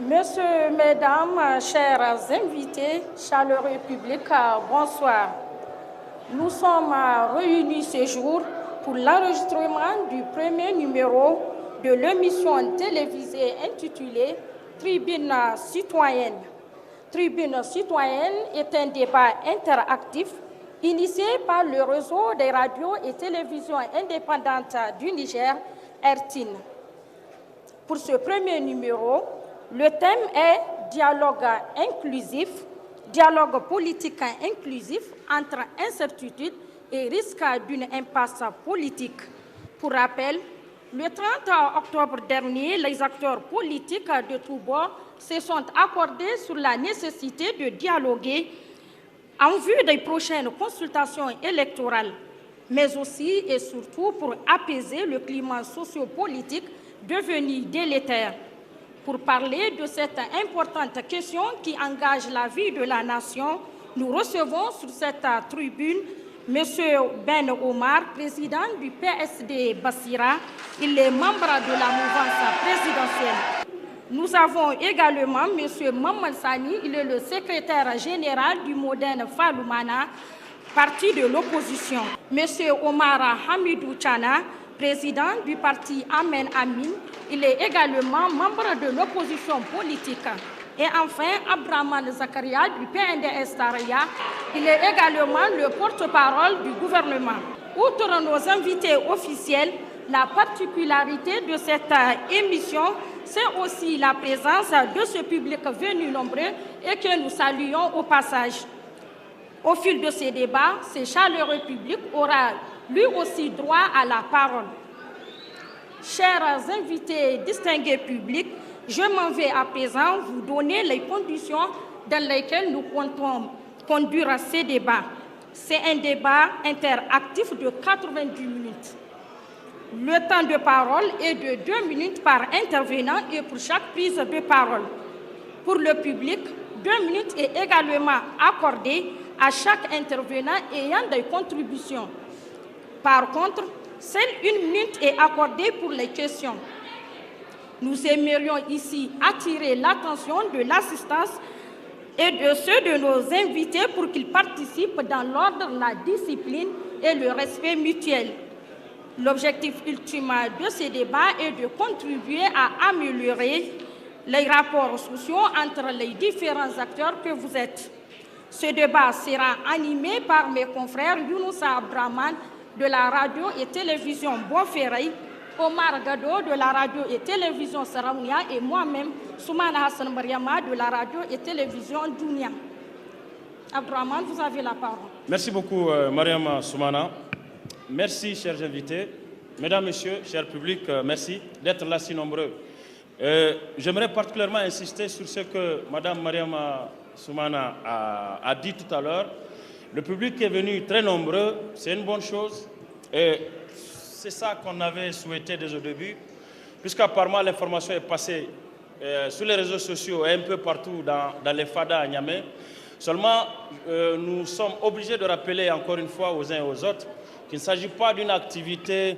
Messieurs, Mesdames, chers invités, chaleureux public, bonsoir. Nous sommes réunis ce jour pour l'enregistrement du premier numéro de l'émission télévisée intitulée Tribune citoyenne. Tribune citoyenne est un débat interactif initié par le réseau des radios et télévisions indépendantes du Niger, RTIN. Pour ce premier numéro, le thème est dialogue inclusif, dialogue politique inclusif entre incertitude et risque d'une impasse politique. Pour rappel, le 30 octobre dernier, les acteurs politiques de tous bords se sont accordés sur la nécessité de dialoguer en vue des prochaines consultations électorales, mais aussi et surtout pour apaiser le climat sociopolitique devenu délétère. Pour parler de cette importante question qui engage la vie de la nation, nous recevons sur cette tribune M. Ben Omar, président du PSD Bassira. Il est membre de la mouvance présidentielle. Nous avons également M. Maman Sani, il est le secrétaire général du Modène Faloumana, parti de l'opposition. M. Omar Hamidou Chana, président du parti Amen Amin, il est également membre de l'opposition politique. Et enfin, Abdraman Zakaria du PNDS Taraya, il est également le porte-parole du gouvernement. Outre nos invités officiels, la particularité de cette émission, c'est aussi la présence de ce public venu nombreux et que nous saluons au passage. Au fil de ces débats, ce chaleureux public aura lui aussi droit à la parole. Chers invités distingués publics, je m'en vais à présent vous donner les conditions dans lesquelles nous comptons conduire ces débats. C'est un débat interactif de 90 minutes. Le temps de parole est de 2 minutes par intervenant et pour chaque prise de parole. Pour le public, 2 minutes est également accordée à chaque intervenant ayant des contributions. Par contre, seule 1 minute est accordée pour les questions. Nous aimerions ici attirer l'attention de l'assistance et de ceux de nos invités pour qu'ils participent dans l'ordre, la discipline et le respect mutuel. L'objectif ultime de ces débats est de contribuer à améliorer les rapports sociaux entre les différents acteurs que vous êtes. Ce débat sera animé par mes confrères Younoussa Abdraman de la radio et télévision Bonferré, Omar Gado de la radio et télévision Saramouya et moi-même, Soumana Hassan Mariama de la radio et télévision Dunia. Abdraman, vous avez la parole. Merci beaucoup, Mariama Soumana. Merci, chers invités. Mesdames, Messieurs, chers publics, merci d'être là si nombreux. J'aimerais particulièrement insister sur ce que Mme Mariama Soumana a dit tout à l'heure. Le public est venu très nombreux, c'est une bonne chose. Et c'est ça qu'on avait souhaité dès le début, puisqu'apparemment l'information est passée sur les réseaux sociaux et un peu partout dans les fadas à Niamey. Seulement, nous sommes obligés de rappeler encore une fois aux uns et aux autres qu'il ne s'agit pas d'une activité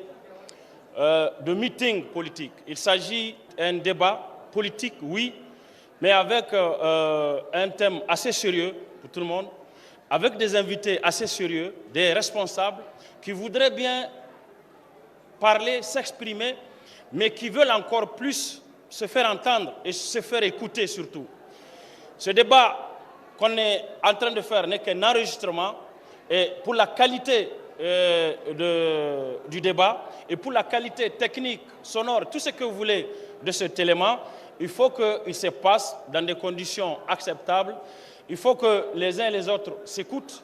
de meeting politique. Il s'agit d'un débat politique, oui, mais avec un thème assez sérieux pour tout le monde, avec des invités assez sérieux, des responsables qui voudraient bien parler, s'exprimer, mais qui veulent encore plus se faire entendre et se faire écouter surtout. Ce débat qu'on est en train de faire n'est qu'un enregistrement et pour la qualité du débat et pour la qualité technique, sonore, tout ce que vous voulez de cet élément, il faut qu'il se passe dans des conditions acceptables. Il faut que les uns et les autres s'écoutent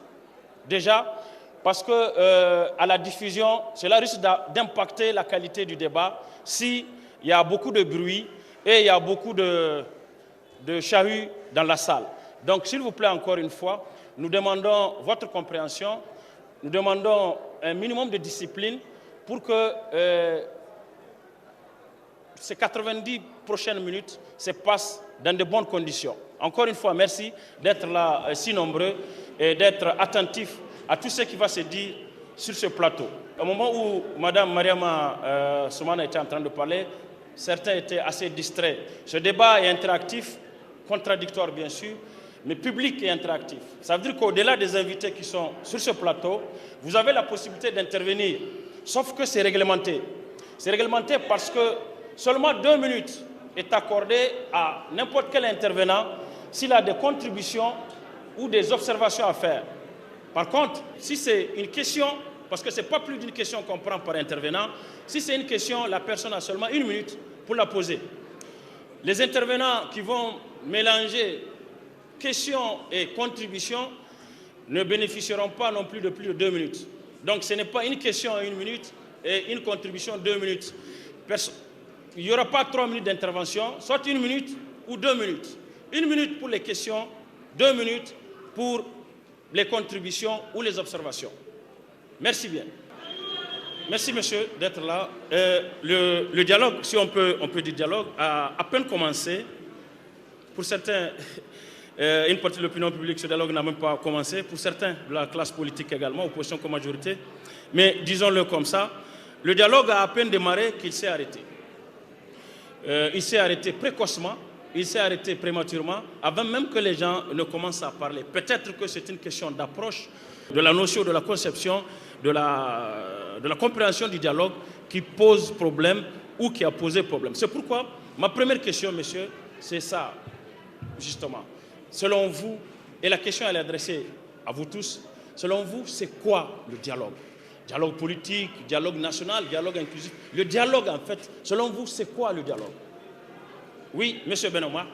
déjà parce que à la diffusion, cela risque d'impacter la qualité du débat s'il y a beaucoup de bruit et il y a beaucoup de chahut dans la salle. Donc, s'il vous plaît, encore une fois, nous demandons votre compréhension, nous demandons un minimum de discipline pour que ces 90 prochaines minutes se passent dans de bonnes conditions. Encore une fois, merci d'être là si nombreux et d'être attentifs à tout ce qui va se dire sur ce plateau. Au moment où Mme Mariama Soumana était en train de parler, certains étaient assez distraits. Ce débat est interactif, contradictoire bien sûr, mais public et interactif. Ça veut dire qu'au-delà des invités qui sont sur ce plateau, vous avez la possibilité d'intervenir, sauf que c'est réglementé. C'est réglementé parce que seulement 2 minutes est accordée à n'importe quel intervenant s'il a des contributions ou des observations à faire. Par contre, si c'est une question, parce que ce n'est pas plus d'une question qu'on prend par intervenant, si c'est une question, la personne a seulement 1 minute pour la poser. Les intervenants qui vont mélanger questions et contributions ne bénéficieront pas non plus de 2 minutes. Donc ce n'est pas une question à 1 minute et une contribution 2 minutes. Il n'y aura pas 3 minutes d'intervention, soit 1 minute ou 2 minutes. 1 minute pour les questions, 2 minutes pour les contributions ou les observations. Merci bien. Merci monsieur d'être là. Le dialogue, si on peut dire dialogue, a à peine commencé. Pour certains, une partie de l'opinion publique, ce dialogue n'a même pas commencé. Pour certains de la classe politique également, opposition comme majorité. Mais disons-le comme ça, le dialogue a à peine démarré qu'il s'est arrêté. Il s'est arrêté précocement, il s'est arrêté prématurément, avant même que les gens ne commencent à parler. Peut-être que c'est une question d'approche, de la notion, de la conception, de la compréhension du dialogue qui pose problème ou qui a posé problème. C'est pourquoi ma première question, monsieur, c'est ça, justement. Selon vous, et la question elle est adressée à vous tous, selon vous, c'est quoi le dialogue? Dialogue politique, dialogue national, dialogue inclusif. Le dialogue, en fait, selon vous, c'est quoi le dialogue? Oui, monsieur Benomar.